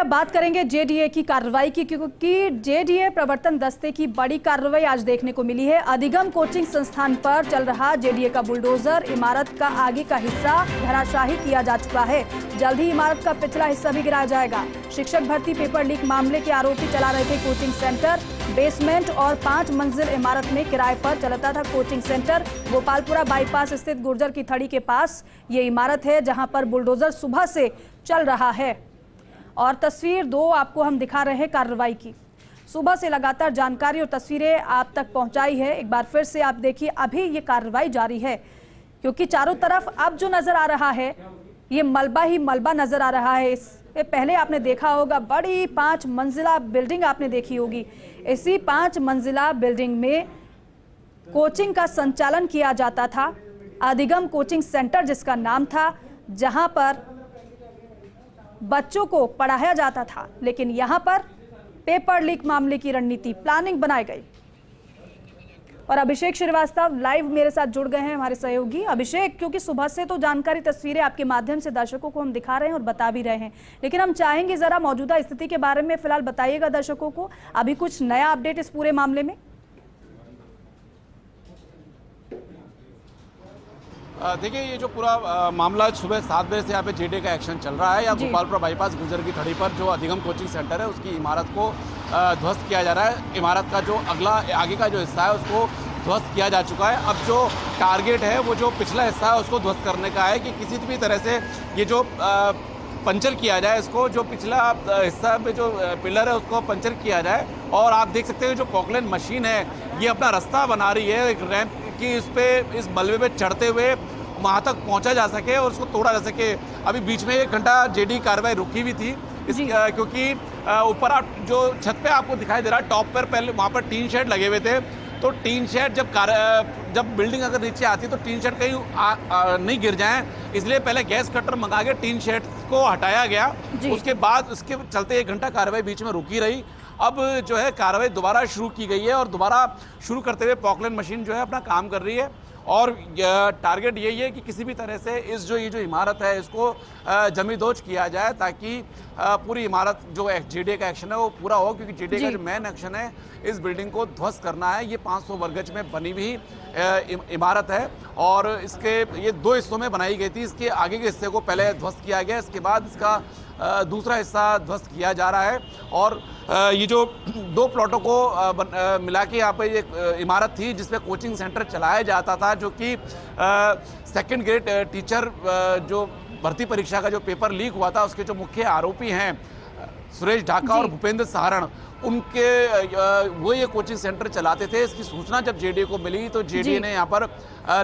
अब बात करेंगे जेडीए की कार्रवाई की, क्योंकि जेडीए प्रवर्तन दस्ते की बड़ी कार्रवाई आज देखने को मिली है। अधिगम कोचिंग संस्थान पर चल रहा जेडीए का बुलडोजर इमारत का आगे का हिस्सा धराशाही किया जा चुका है। जल्द ही इमारत का पिछला हिस्सा भी गिराया जाएगा। शिक्षक भर्ती पेपर लीक मामले के आरोपी चला रहे थे कोचिंग सेंटर। बेसमेंट और 5 मंजिल इमारत में किराए पर चलता था कोचिंग सेंटर। गोपालपुरा बाईपास स्थित गुर्जर की थड़ी के पास ये इमारत है, जहां पर बुलडोजर सुबह से चल रहा है। और तस्वीर 2 आपको हम दिखा रहे हैं कार्रवाई की। सुबह से लगातार जानकारी और तस्वीरें आप तक पहुंचाई है। एक बार फिर से आप देखिए, अभी ये कार्रवाई जारी है, क्योंकि चारों तरफ अब जो नजर आ रहा है ये मलबा ही मलबा नजर आ रहा है। इससे पहले आपने देखा होगा बड़ी 5 मंजिला बिल्डिंग आपने देखी होगी। इसी 5 मंजिला बिल्डिंग में कोचिंग का संचालन किया जाता था। अधिगम कोचिंग सेंटर जिसका नाम था, जहां पर बच्चों को पढ़ाया जाता था। लेकिन यहां पर पेपर लीक मामले की रणनीति प्लानिंग बनाई गई। और अभिषेक श्रीवास्तव लाइव मेरे साथ जुड़ गए हैं, हमारे सहयोगी। अभिषेक, क्योंकि सुबह से तो जानकारी तस्वीरें आपके माध्यम से दर्शकों को हम दिखा रहे हैं और बता भी रहे हैं, लेकिन हम चाहेंगे जरा मौजूदा स्थिति के बारे में फिलहाल बताइएगा दर्शकों को। अभी कुछ नया अपडेट इस पूरे मामले में? देखिए, ये जो पूरा मामला सुबह 7 बजे से यहाँ पे जेडीए का एक्शन चल रहा है। या गोपालपुरा बाईपास गुर्जर की थड़ी पर जो अधिगम कोचिंग सेंटर है उसकी इमारत को ध्वस्त किया जा रहा है। इमारत का जो आगे का जो हिस्सा है उसको ध्वस्त किया जा चुका है। अब जो टारगेट है वो जो पिछला हिस्सा है उसको ध्वस्त करने का है कि किसी भी तरह से ये जो पंचर किया जाए, इसको जो पिछला हिस्सा में जो पिलर है उसको पंचर किया जाए। और आप देख सकते हैं जो पॉकलैंड मशीन है ये अपना रास्ता बना रही है, एक रैंप कि इस मलबे पे चढ़ते हुए वहाँ तक पहुँचा जा सके और उसको तोड़ा जा सके। अभी बीच में 1 घंटा जेडी कार्रवाई रुकी हुई थी क्योंकि ऊपर आप जो छत पे आपको दिखाई दे रहा है टॉप पर, पहले वहाँ पर टीन शेड लगे हुए थे। तो टीन शेड जब बिल्डिंग अगर नीचे आती है तो टीन शेड कहीं नहीं गिर जाएं, इसलिए पहले गैस कटर मंगा के टीन शेड को हटाया गया। उसके बाद उसके चलते 1 घंटा कार्रवाई बीच में रुकी रही। अब जो है कार्रवाई दोबारा शुरू की गई है और दोबारा शुरू करते हुए पॉकलैंड मशीन जो है अपना काम कर रही है। और टारगेट यही है कि किसी भी तरह से ये जो इमारत है इसको जमींदोज किया जाए, ताकि पूरी इमारत जो जेडीए का एक्शन है वो पूरा हो। क्योंकि जेडीए का जो मेन एक्शन है इस बिल्डिंग को ध्वस्त करना है। ये 500 वर्ग गज में बनी हुई इमारत है और ये 2 हिस्सों में बनाई गई थी। इसके आगे के हिस्से को पहले ध्वस्त किया गया, इसके बाद इसका दूसरा हिस्सा ध्वस्त किया जा रहा है। और ये जो 2 प्लॉटों को मिला के यहाँ पे एक इमारत थी जिसमें कोचिंग सेंटर चलाया जाता था, जो कि 2nd ग्रेड टीचर जो भर्ती परीक्षा का जो पेपर लीक हुआ था उसके जो मुख्य आरोपी हैं सुरेश ढाका और भूपेंद्र सहारण, वो ये कोचिंग सेंटर चलाते थे। इसकी सूचना जब जेडीए को मिली तो जेडीए ने यहाँ पर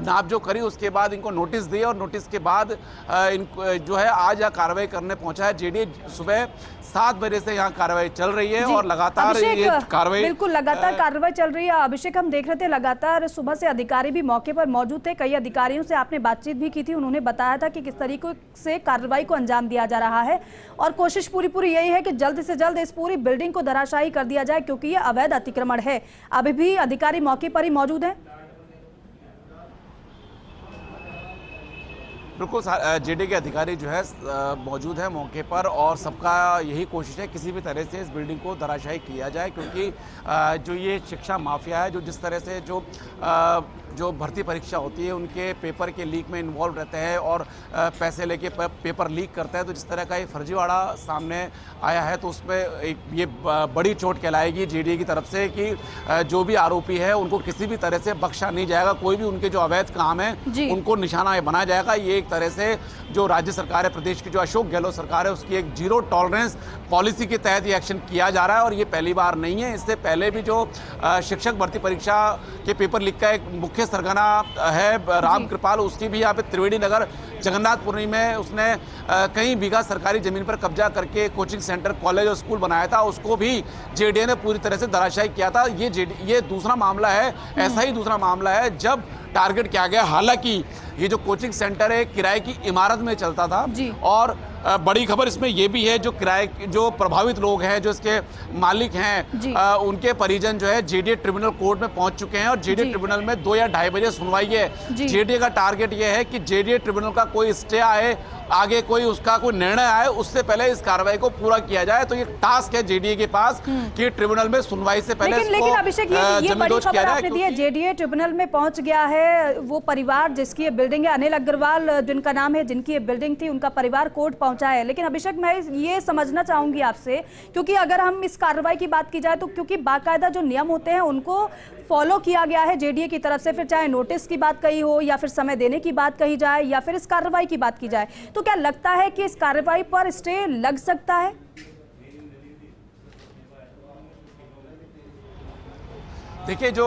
नापजोख करी। उसके बाद इनको नोटिस दी और नोटिस के बाद इनको जो है आज यहाँ कार्रवाई करने पहुंचा है जेडीए। सुबह 7 बजे से यहाँ कार्रवाई चल रही है और लगातार ये कार्रवाई बिल्कुल लगातार कार्रवाई चल रही है। अभिषेक, हम देख रहे थे लगातार सुबह से अधिकारी भी मौके पर मौजूद थे। कई अधिकारियों से आपने बातचीत भी की थी, उन्होंने बताया था कि किस तरीके से कार्रवाई को अंजाम दिया जा रहा है और कोशिश पूरी यही है कि जल्द से जल्द इस पूरी बिल्डिंग को धराशायी कर दिया जाए, क्योंकि ये अवैध अतिक्रमण है। अभी भी अधिकारी मौके पर ही मौजूद हैं? बिल्कुल, जेडीए के अधिकारी जो है मौजूद है मौके पर और सबका यही कोशिश है किसी भी तरह से इस बिल्डिंग को धराशायी किया जाए। क्योंकि जो ये शिक्षा माफिया है, जो जिस तरह से जो भर्ती परीक्षा होती है उनके पेपर के लीक में इन्वॉल्व रहते हैं और पैसे लेके पेपर लीक करते हैं, तो जिस तरह का ये फर्जीवाड़ा सामने आया है तो उसमें ये बड़ी चोट कहलाएगी जेडीए की तरफ से कि जो भी आरोपी है उनको किसी भी तरह से बख्शा नहीं जाएगा। कोई भी उनके जो अवैध काम है उनको निशाना बनाया जाएगा। ये एक तरह से जो राज्य सरकार है, प्रदेश की जो अशोक गहलोत सरकार है, उसकी एक 0 टॉलरेंस पॉलिसी के तहत ये एक्शन किया जा रहा है। और ये पहली बार नहीं है, इससे पहले भी जो शिक्षक भर्ती परीक्षा के पेपर लीक का एक मुख्य सरगना है राम कृपाल, उसकी भी यहाँ पे त्रिवेणी नगर जगन्नाथपुरी में उसने कई बीघा सरकारी जमीन पर कब्जा करके कोचिंग सेंटर, कॉलेज और स्कूल बनाया था, उसको भी जेडीए ने पूरी तरह से धराशायी किया था। ये दूसरा मामला है, ऐसा ही दूसरा मामला है जब टारगेट किया गया। हालांकि ये जो कोचिंग सेंटर है किराए की इमारत में चलता था और बड़ी खबर इसमें यह भी है, जो किराए जो प्रभावित लोग हैं, जो इसके मालिक हैं, उनके परिजन जो है जेडीए ट्रिब्यूनल कोर्ट में पहुंच चुके हैं और जेडीए ट्रिब्यूनल में 2 या 2:30 बजे सुनवाई है। जेडीए का टारगेट यह है कि जेडीए ट्रिब्यूनल का कोई स्टे आए, आगे कोई उसका कोई निर्णय आए, उससे पहले इस कार्रवाई को पूरा किया जाए। तो ये टास्क है जेडीए के पास कि ट्रिब्यूनल में सुनवाई से पहले लेकिन अभिषेक, ये बड़ी खबर आपने दी है, जेडीए ट्रिब्यूनल में पहुंच गया है वो परिवार जिसकी ये बिल्डिंग है, अनिल अग्रवाल जिनका नाम है, जिनकी ये बिल्डिंग थी, उनका परिवार कोर्ट पहुंचा है। लेकिन अभिषेक, मैं ये समझना चाहूंगी आपसे, क्योंकि अगर हम इस कार्रवाई की बात की जाए तो क्योंकि बाकायदा जो नियम होते हैं उनको फॉलो किया गया है जेडीए की तरफ से, फिर चाहे नोटिस की बात कही हो या फिर समय देने की बात कही जाए या फिर इस कार्रवाई की बात की जाए, तो क्या लगता है कि इस कार्रवाई पर स्टे लग सकता है? देखिए, जो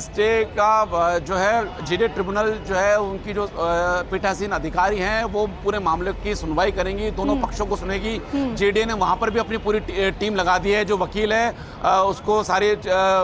स्टे का जो है जेडीए ट्रिब्यूनल जो है, उनकी जो पीठासीन अधिकारी हैं वो पूरे मामले की सुनवाई करेंगी, दोनों पक्षों को सुनेगी। जेडीए ने वहां पर भी अपनी पूरी टीम लगा दी है। जो वकील है उसको सारी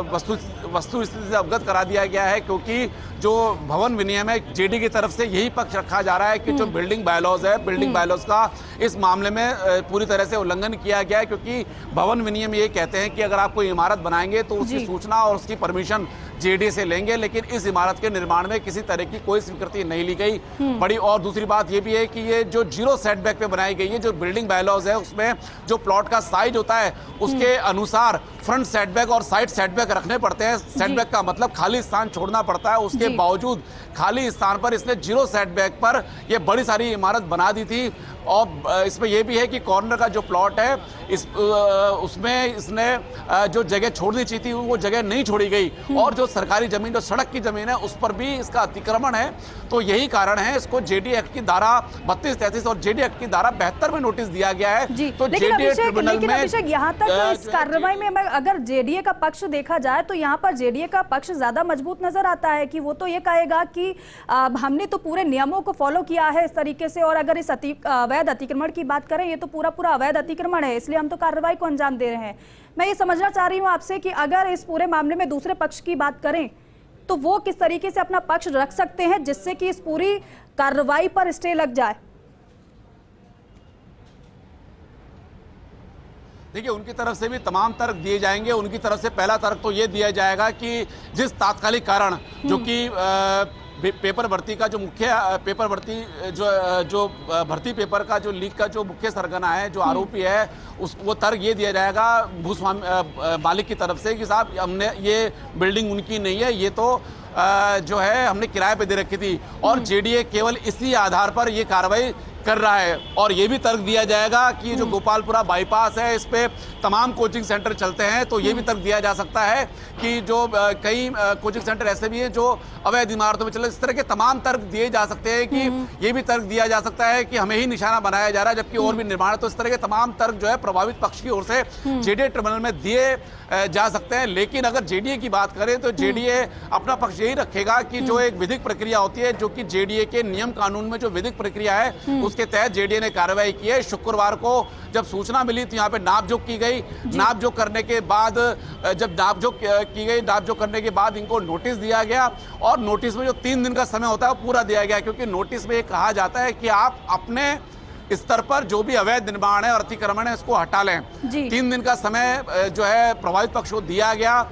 वस्तु स्थिति से अवगत करा दिया गया है, क्योंकि जो भवन विनियम है जेडीए की तरफ से यही पक्ष रखा जा रहा है कि जो बिल्डिंग बायलॉज है, बिल्डिंग बायलॉज का इस मामले में पूरी तरह से उल्लंघन किया गया है, क्योंकि भवन विनियम ये कहते हैं कि अगर आप कोई इमारत बनाएंगे तो उसकी सूचना और उसकी परमिशन जेडीए से लेंगे, लेकिन इस इमारत के निर्माण में किसी तरह की कोई स्वीकृति नहीं ली गई। बड़ी और दूसरी बात ये भी है कि ये जो 0 सेटबैक पे बनाई गई है, जो बिल्डिंग बायलॉज है उसमें जो प्लॉट का साइज होता है उसके अनुसार फ्रंट सेटबैक और साइड सेटबैक रखने पड़ते हैं। सेटबैक का मतलब खाली स्थान छोड़ना पड़ता है, उसके बावजूद खाली स्थान पर इसने 0 सेटबैक पर ये बड़ी सारी इमारत बना दी थी। और इसमें यह भी है कि कॉर्नर का जो प्लॉट है उसमें इसने जो जगह छोड़नी चाहिए थी वो जगह नहीं छोड़ी गई, और जो सरकारी जमीन, जो सड़क की जमीन है, उस पर भी इसका अतिक्रमण है। तो यही कारण है इसको जेडीए एक्ट की धारा 32-33 और जेडीए एक्ट की धारा 72 में नोटिस दिया गया है। तो जेडीए ट्रिब्यूनल में यहाँ तक इस कार्रवाई में अगर जेडीए का पक्ष देखा जाए तो यहाँ पर जेडीए का पक्ष ज्यादा मजबूत नजर आता है कि वो तो ये कहेगा कि हमने तो पूरे नियमों को फॉलो किया है इस तरीके से, और अगर इस अवैध अतिक्रमण की बात करें, ये तो पूरा अवैध अतिक्रमण है, इसलिए हम तो कार्रवाई को अंजाम दे रहे हैं। मैं ये समझना चाह रही हूं आपसे कि अगर इस पूरे मामले में दूसरे पक्ष की बात करें तो वो किस तरीके से अपना पक्ष रख सकते हैं जिससे कि इस पूरी कार्रवाई पर स्टे लग जाए? देखिए, उनकी तरफ से भी तमाम तर्क दिए जाएंगे। उनकी तरफ से पहला तर्क तो ये दिया जाएगा कि जिस तात्कालिक कारण जो कि पेपर भर्ती का जो मुख्य पेपर भर्ती जो भर्ती पेपर का जो लीक का जो मुख्य सरगना है, जो आरोपी है, वो तर्क ये दिया जाएगा भूस्वामी मालिक की तरफ से कि साहब हमने ये बिल्डिंग उनकी नहीं है, ये तो जो है हमने किराए पे दे रखी थी, और जेडीए केवल इसी आधार पर ये कार्रवाई कर रहा है। और ये भी तर्क दिया जाएगा कि जो गोपालपुरा बाईपास है इस पे तमाम कोचिंग सेंटर चलते हैं, तो ये भी तर्क दिया जा सकता है कि जो कई कोचिंग सेंटर ऐसे भी हैं जो अवैध इमारतों में चल रहे, इस तरह के तमाम तर्क दिए जा सकते हैं। कि ये भी तर्क दिया जा सकता है कि हमें ही निशाना बनाया जा रहा है जबकि और भी निर्माण है। तो इस तरह के तमाम तर्क जो है प्रभावित पक्ष की ओर से जेडीए ट्रिब्यूनल में दिए जा सकते हैं। लेकिन अगर जेडीए की बात करें तो जेडीए अपना पक्ष यही रखेगा कि जो एक विधिक प्रक्रिया होती है, जो कि जेडीए के नियम कानून में जो विधिक प्रक्रिया है उसके तहत जेडीए ने कार्रवाई की है। शुक्रवार को जब सूचना मिली तो यहाँ पे नापजोक की गई। नापजोक करने के बाद जब नापजोक की गई, नापजोक करने के बाद इनको नोटिस दिया गया, और नोटिस में जो 3 दिन का समय होता है वो पूरा दिया गया, क्योंकि नोटिस में ये कहा जाता है कि आप अपने स्तर पर जो भी अवैध निर्माण है और अतिक्रमण है इसको हटा लें। 3 दिन का समय जो है प्रभावित पक्ष को दिया गया।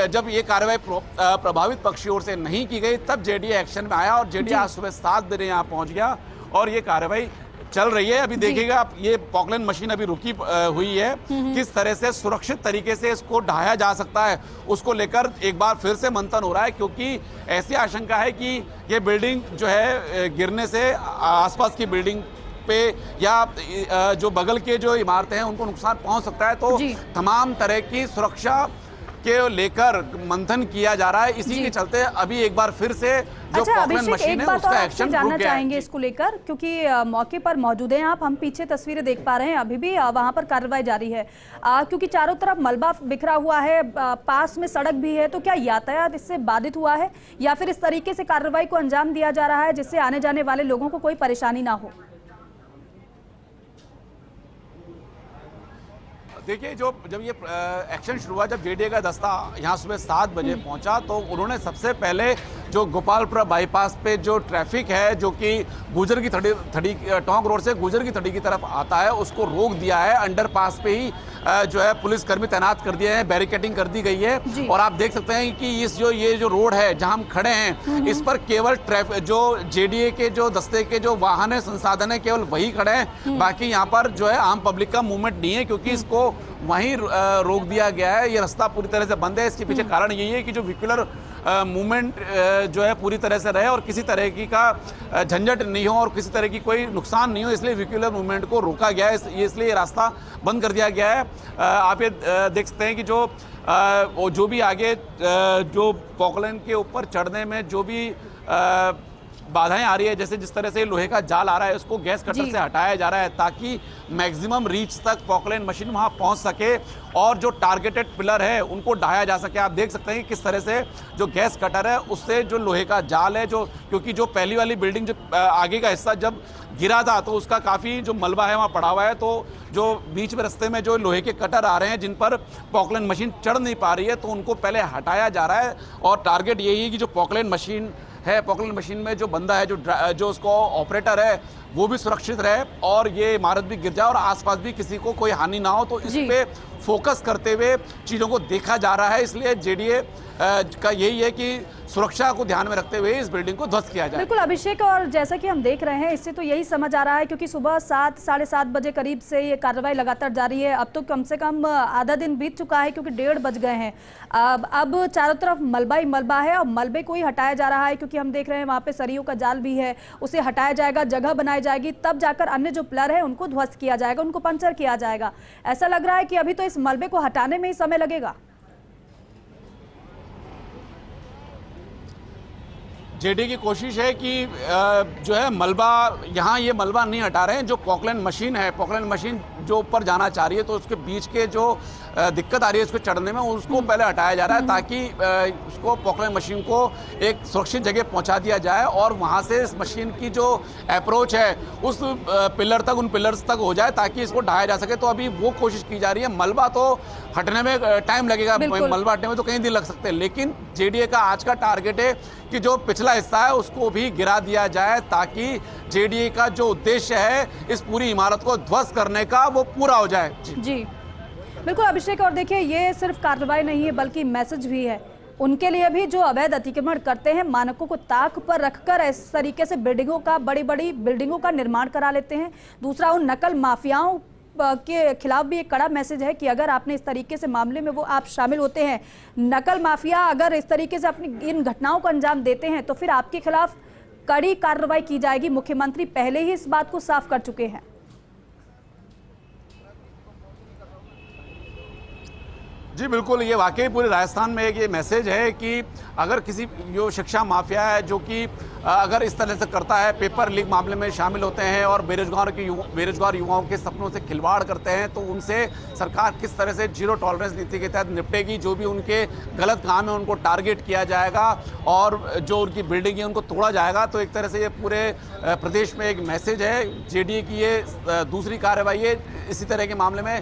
जब ये कार्रवाई प्रभावित पक्ष की ओर से नहीं की गई तब जेडीए एक्शन में आया, और जेडीए आज सुबह 7 बजे यहाँ पहुंच गया और ये कार्रवाई चल रही है। अभी देखिएगा आप, ये पॉकलैंड मशीन अभी रुकी हुई है, किस तरह से सुरक्षित तरीके से इसको ढाया जा सकता है उसको लेकर एक बार फिर से मंथन हो रहा है, क्योंकि ऐसी आशंका है कि ये बिल्डिंग जो है गिरने से आसपास की बिल्डिंग पे या जो बगल के जो इमारतें हैं उनको नुकसान पहुंच सकता है। तो तमाम तरह की सुरक्षा के लेकर मंथन किया जा रहा है। इसी के चलते अभी एक बार फिर से जो पॉकलैंड मशीन है उसका एक्शन जानना चाहेंगे इसको लेकर, क्योंकि मौके पर मौजूद हैं आप, हम पीछे तस्वीरें देख पा रहे हैं, अभी भी वहां पर कार्रवाई जारी है, क्योंकि चारों तरफ मलबा बिखरा हुआ है, पास में सड़क भी है, तो क्या यातायात इससे बाधित हुआ है या फिर इस तरीके से कार्रवाई को अंजाम दिया जा रहा है जिससे आने जाने वाले लोगों को कोई परेशानी ना हो? देखिए, जब ये एक्शन शुरू हुआ, जब जेडीए का दस्ता यहाँ सुबह 7 बजे पहुंचा, तो उन्होंने सबसे पहले जो गोपालपुरा बाईपास पे जो ट्रैफिक है, जो कि गुजर की थड़ी टोंक रोड से गुजर की थड़ी की तरफ आता है, उसको रोक दिया है। अंडरपास पे ही जो है पुलिसकर्मी तैनात कर दिए हैं, बैरिकेडिंग कर दी गई है। और आप देख सकते हैं कि ये जो रोड है जहां हम खड़े हैं, इस पर केवल जो जेडीए के जो दस्ते के जो वाहन है, संसाधन है, केवल वही खड़े हैं। बाकी यहाँ पर जो है आम पब्लिक का मूवमेंट नहीं है, क्योंकि इसको वहीं रोक दिया गया है। ये रास्ता पूरी तरह से बंद है। इसके पीछे कारण यही है कि जो व्हीकुलर मूवमेंट जो है पूरी तरह से रहे और किसी तरह की का झंझट नहीं हो और किसी तरह की कोई नुकसान नहीं हो, इसलिए व्हीकुलर मूवमेंट को रोका गया है। इसलिए ये रास्ता बंद कर दिया गया है। आप ये देख सकते हैं कि जो भी आगे जो पॉकलैंड के ऊपर चढ़ने में जो भी बाधाएं आ रही है, जैसे जिस तरह से लोहे का जाल आ रहा है, उसको गैस कटर से हटाया जा रहा है ताकि मैक्सिमम रीच तक पॉकलैंड मशीन वहां पहुंच सके और जो टारगेटेड पिलर है उनको ढाया जा सके। आप देख सकते हैं कि किस तरह से जो गैस कटर है उससे जो लोहे का जाल है, क्योंकि जो पहली वाली बिल्डिंग जो आगे का हिस्सा जब गिरा था तो उसका काफ़ी जो मलबा है वहाँ पड़ा हुआ है, तो जो बीच में रास्ते में जो लोहे के कटर आ रहे हैं जिन पर पॉकलैंड मशीन चढ़ नहीं पा रही है, तो उनको पहले हटाया जा रहा है। और टारगेट यही है कि जो पॉकलैंड मशीन है, पॉकलैंड मशीन में जो बंदा है, जो उसको ऑपरेटर है, वो भी सुरक्षित रहे और ये इमारत भी गिर जाए और आसपास भी किसी को कोई हानि ना हो। तो इस पे फोकस करते हुए चीज़ों को देखा जा रहा है। इसलिए जेडीए का यही है कि सुरक्षा को ध्यान में रखते हुए इस बिल्डिंग को ध्वस्त किया जाए। बिल्कुल अभिषेक, और जैसा कि हम देख रहे हैं इससे तो यही समझ आ रहा है, क्योंकि सुबह 7 साढ़े 7 बजे करीब से ये कार्रवाई लगातार जारी है। अब तो कम से कम आधा दिन बीत चुका है, क्योंकि 1:30 बज गए हैं। अब चारों तरफ मलबा ही मलबा है और मलबे को ही हटाया जा रहा है, क्योंकि हम देख रहे हैं वहाँ पे सरियों का जाल भी है, उसे हटाया जाएगा, जगह बनाई जाएगी, तब जाकर अन्य जो पिलर है उनको ध्वस्त किया जाएगा, उनको पंचर किया जाएगा। ऐसा लग रहा है कि अभी तो इस मलबे को हटाने में ही समय लगेगा। जेडीए की कोशिश है कि जो है मलबा, यहाँ ये मलबा नहीं हटा रहे हैं। जो पॉकलैंड मशीन है, पॉकलैंड मशीन जो ऊपर जाना चाह रही है, तो उसके बीच के जो दिक्कत आ रही है उसको चढ़ने में, उसको पहले हटाया जा रहा है ताकि उसको पॉकलैंड मशीन को एक सुरक्षित जगह पहुंचा दिया जाए और वहां से इस मशीन की जो अप्रोच है उस पिलर तक, उन पिलर्स तक हो जाए ताकि इसको ढाया जा सके। तो अभी वो कोशिश की जा रही है। मलबा तो हटने में टाइम लगेगा, मलबा हटने में तो कई दिन लग सकते हैं, लेकिन जेडीए का आज का टारगेट है कि जो पिछला हिस्सा है उसको भी गिरा दिया जाए ताकि जेडीए का जो उद्देश्य है इस पूरी इमारत को ध्वस्त करने का वो पूरा हो जाए। जी बिल्कुल अभिषेक, और देखिए ये सिर्फ कार्रवाई नहीं है बल्कि मैसेज भी है उनके लिए भी जो अवैध अतिक्रमण करते हैं, मानकों को ताक पर रखकर इस तरीके से बिल्डिंगों का, बड़ी बड़ी बिल्डिंगों का निर्माण करा लेते हैं। दूसरा, उन नकल माफियाओं के खिलाफ भी एक कड़ा मैसेज है कि अगर आपने इस तरीके से मामले में वो आप शामिल होते हैं, नकल माफिया अगर इस तरीके से अपनी इन घटनाओं को अंजाम देते हैं तो फिर आपके खिलाफ कड़ी कार्रवाई की जाएगी। मुख्यमंत्री पहले ही इस बात को साफ कर चुके हैं। जी बिल्कुल, ये वाकई पूरे राजस्थान में एक ये मैसेज है कि अगर किसी जो शिक्षा माफिया है जो कि अगर इस तरह से करता है, पेपर लीक मामले में शामिल होते हैं और बेरोजगार युवाओं के सपनों से खिलवाड़ करते हैं, तो उनसे सरकार किस तरह से जीरो टॉलरेंस नीति के तहत निपटेगी। जो भी उनके गलत काम है उनको टारगेट किया जाएगा और जो उनकी बिल्डिंग है उनको तोड़ा जाएगा। तो एक तरह से ये पूरे प्रदेश में एक मैसेज है। जेडीए की ये दूसरी कार्रवाई है इसी तरह के मामले में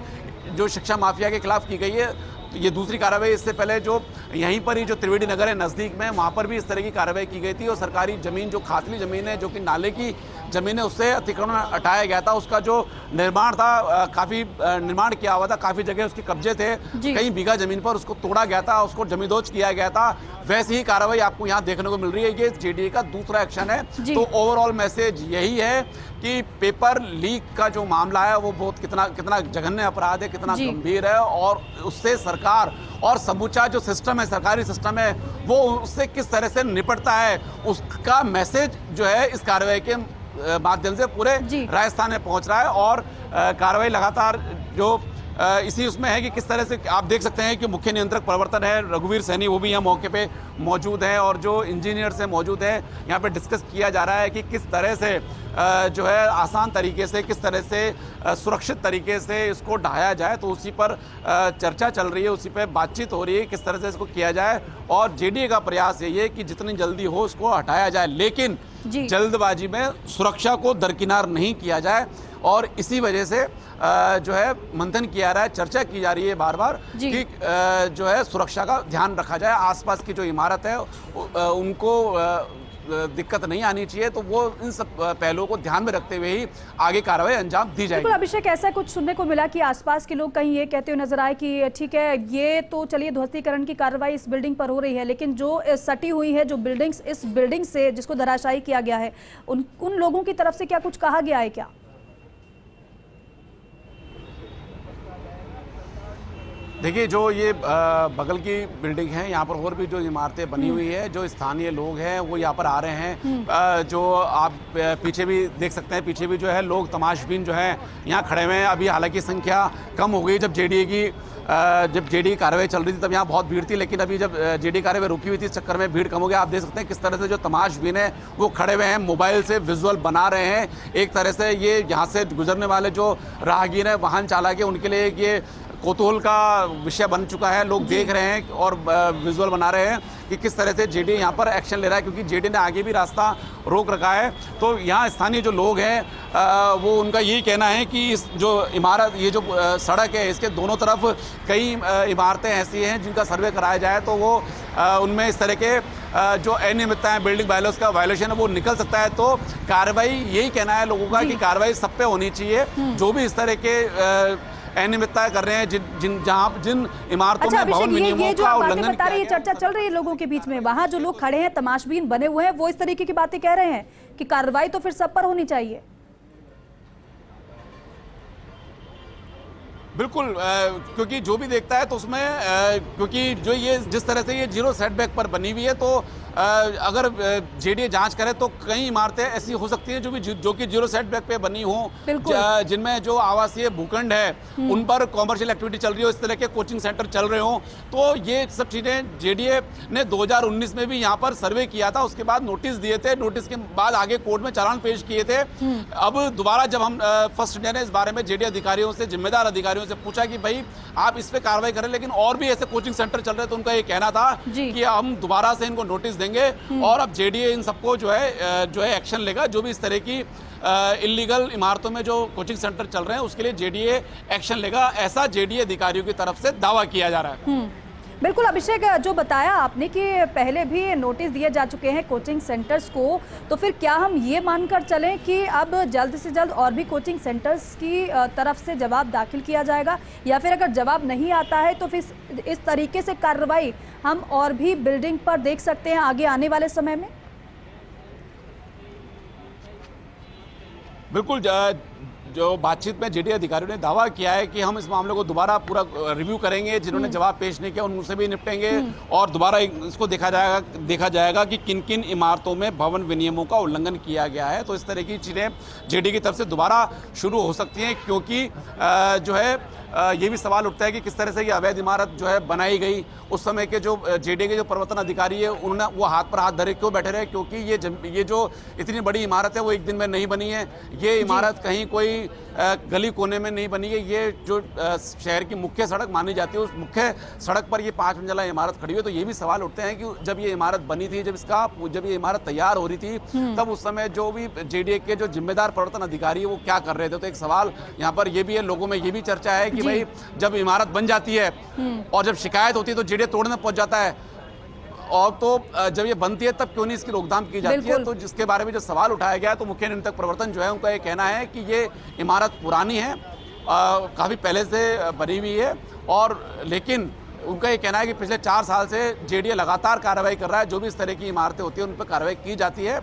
जो शिक्षा माफिया के खिलाफ की गई है। ये दूसरी कार्रवाई, इससे पहले जो यहीं पर ही जो त्रिवेणी नगर है नज़दीक में, वहाँ पर भी इस तरह की कार्रवाई की गई थी और सरकारी ज़मीन, जो खातली ज़मीन है, जो कि नाले की ज़मीन है, उससे अतिक्रमण हटाया गया था। उसका जो निर्माण था, काफ़ी निर्माण किया हुआ था, काफ़ी जगह उसके कब्जे थे, कई बीघा ज़मीन पर उसको तोड़ा गया था, उसको जमींदोज किया गया था। वैसी ही कार्रवाई आपको यहाँ देखने को मिल रही है। ये जेडीए का दूसरा एक्शन है। तो ओवरऑल मैसेज यही है कि पेपर लीक का जो मामला है वो बहुत कितना जघन्य अपराध है, कितना गंभीर है और उससे सरकार और समूचा जो सिस्टम है, सरकारी सिस्टम है, वो उससे किस तरह से निपटता है, उसका मैसेज जो है इस कार्रवाई के माध्यम से पूरे राजस्थान में पहुंच रहा है। और कार्रवाई लगातार जो इसी उसमें है कि किस तरह से आप देख सकते हैं कि मुख्य नियंत्रक प्रवर्तन है रघुवीर सैनी, वो भी यहाँ मौके पे मौजूद हैं और जो इंजीनियर से मौजूद हैं, यहाँ पे डिस्कस किया जा रहा है कि किस तरह से जो है आसान तरीके से, किस तरह से सुरक्षित तरीके से इसको ढाया जाए। तो उसी पर चर्चा चल रही है, उसी पर बातचीत हो रही है किस तरह से इसको किया जाए। और जेडीए का प्रयास यही है कि जितनी जल्दी हो उसको हटाया जाए, लेकिन जल्दबाजी में सुरक्षा को दरकिनार नहीं किया जाए। और इसी वजह से जो है मंथन किया जा रहा है, चर्चा की जा रही है बार बार कि जो है सुरक्षा का ध्यान रखा जाए, आसपास की जो इमारत है उनको दिक्कत नहीं आनी चाहिए, तो वो इन सब पहलुओं को ध्यान में रखते हुए ही आगे कार्रवाई अंजाम दी जाएगी। बिल्कुल अभिषेक, ऐसा कुछ सुनने को मिला कि आसपास के लोग कहीं ये कहते हुए नजर आए कि ठीक है, ये तो चलिए ध्वस्तीकरण की कार्रवाई इस बिल्डिंग पर हो रही है, लेकिन जो सटी हुई है जो बिल्डिंग्स, इस बिल्डिंग से जिसको धराशायी किया गया है, उन लोगों की तरफ से क्या कुछ कहा गया है क्या? देखिए, जो ये बगल की बिल्डिंग है, यहाँ पर और भी जो इमारतें बनी हुई है, जो स्थानीय लोग हैं वो यहाँ पर आ रहे हैं। जो आप पीछे भी देख सकते हैं, पीछे भी जो है लोग तमाशबीन जो है यहाँ खड़े हुए हैं। अभी हालांकि संख्या कम हो गई, जब जेडीए की कार्रवाई चल रही थी तब यहाँ बहुत भीड़ थी, लेकिन अभी जब जेडीए कार्रवाई रुकी हुई थी, इस चक्कर में भीड़ कम हो गया। आप देख सकते हैं किस तरह से जो तमाशबीन है वो खड़े हुए हैं, मोबाइल से विजुअल बना रहे हैं। एक तरह से ये यहाँ से गुजरने वाले जो राहगीर हैं, वाहन चालक है, उनके लिए ये कौतूहल का विषय बन चुका है। लोग देख रहे हैं और विजुअल बना रहे हैं कि किस तरह से जेडीए यहाँ पर एक्शन ले रहा है, क्योंकि जेडीए ने आगे भी रास्ता रोक रखा है। तो यहाँ स्थानीय जो लोग हैं वो उनका यही कहना है कि इस जो इमारत, ये जो सड़क है, इसके दोनों तरफ कई इमारतें ऐसी हैं जिनका सर्वे कराया जाए तो वो उनमें इस तरह के जो अनियमितताएं, बिल्डिंग बायलॉज का वायलेशन है वो निकल सकता है। तो कार्रवाई, यही कहना है लोगों का कि कार्रवाई सब पे होनी चाहिए। जो भी इस तरह के अनियमितता कर रहे हैं, जिन इमारतों में भवन विनियमों का उल्लंघन बता रही है, चर्चा चल रही है लोगों के बीच में, वहां जो लोग खड़े हैं, तमाशबीन बने हुए हैं, वो इस तरीके की बातें कह रहे हैं कि कार्रवाई तो फिर सब पर होनी चाहिए। बिल्कुल, क्योंकि जो भी देखता है तो उसमें क्योंकि जो ये जिस तरह से ये जीरो सेटबैक पर बनी हुई है, तो अगर जेडीए जांच करे तो कई इमारतें ऐसी हो सकती हैं जो कि जीरो सेटबैक पे बनी हो, जिनमें जो आवासीय भूखंड है उन पर कॉमर्शियल एक्टिविटी चल रही हो, इस तरह के कोचिंग सेंटर चल रहे हो। तो ये सब चीज़ें जेडीए ने 2019 में भी यहाँ पर सर्वे किया था, उसके बाद नोटिस दिए थे, नोटिस के बाद आगे कोर्ट में चालान पेश किए थे। अब दोबारा जब हम फर्स्ट इंडिया ने इस बारे में जेडीए अधिकारियों से, जिम्मेदार अधिकारियों से पूछा कि भाई आप इस पे कार्रवाई करें, लेकिन और भी ऐसे कोचिंग सेंटर चल रहे, तो उनका ये कहना था कि हम दोबारा से इनको नोटिस देंगे और अब जेडीए इन सबको जो है एक्शन लेगा। जो भी इस तरह की इलीगल इमारतों में जो कोचिंग सेंटर चल रहे हैं उसके लिए जेडीए एक्शन लेगा, ऐसा जेडीए अधिकारियों की तरफ से दावा किया जा रहा है। बिल्कुल अभिषेक, जो बताया आपने कि पहले भी नोटिस दिए जा चुके हैं कोचिंग सेंटर्स को, तो फिर क्या हम ये मानकर चलें कि अब जल्द से जल्द और भी कोचिंग सेंटर्स की तरफ से जवाब दाखिल किया जाएगा, या फिर अगर जवाब नहीं आता है तो फिर इस तरीके से कार्रवाई हम और भी बिल्डिंग पर देख सकते हैं आगे आने वाले समय में? बिल्कुल, जो बातचीत में जेडीए अधिकारियों ने दावा किया है कि हम इस मामले को दोबारा पूरा रिव्यू करेंगे, जिन्होंने जवाब पेश नहीं किया उनसे भी निपटेंगे और दोबारा इसको देखा जाएगा कि किन किन इमारतों में भवन विनियमों का उल्लंघन किया गया है। तो इस तरह की चीज़ें जेडीए की तरफ से दोबारा शुरू हो सकती हैं, क्योंकि जो है ये भी सवाल उठता है कि किस तरह से ये अवैध इमारत जो है बनाई गई। उस समय के जो जेडीए के जो प्रवर्तन अधिकारी है उन्होंने वो हाथ पर हाथ धरे क्यों बैठे रहे, क्योंकि ये जो इतनी बड़ी इमारत है वो एक दिन में नहीं बनी है। ये इमारत कहीं कोई गली कोने में नहीं बनी है। ये जो शहर की मुख्य सड़क मानी जाती है, उस मुख्य सड़क पर ये 5 मंजिला इमारत खड़ी हुई है। तो ये भी सवाल उठते हैं कि जब ये इमारत बनी थी, जब ये इमारत तैयार हो रही थी, तब उस समय जो भी जेडीए के जो जिम्मेदार प्रवर्तन अधिकारी है वो क्या कर रहे थे। तो एक सवाल यहाँ पर ये भी है, लोगों में ये भी चर्चा है कि भाई जब इमारत बन जाती है और जब शिकायत होती है तो जेडीए तोड़ने पहुंच जाता है, और तो जब ये बनती है तब क्यों नहीं इसकी रोकथाम की जाती है। तो जिसके बारे में जो सवाल उठाया गया है, तो मुख्य नियंत्रक प्रवर्तन जो है उनका ये कहना है कि ये इमारत पुरानी है, काफ़ी पहले से बनी हुई है, और लेकिन उनका ये कहना है कि पिछले 4 साल से जेडीए लगातार कार्रवाई कर रहा है। जो भी इस तरह की इमारतें होती हैं उन पर कार्रवाई की जाती है।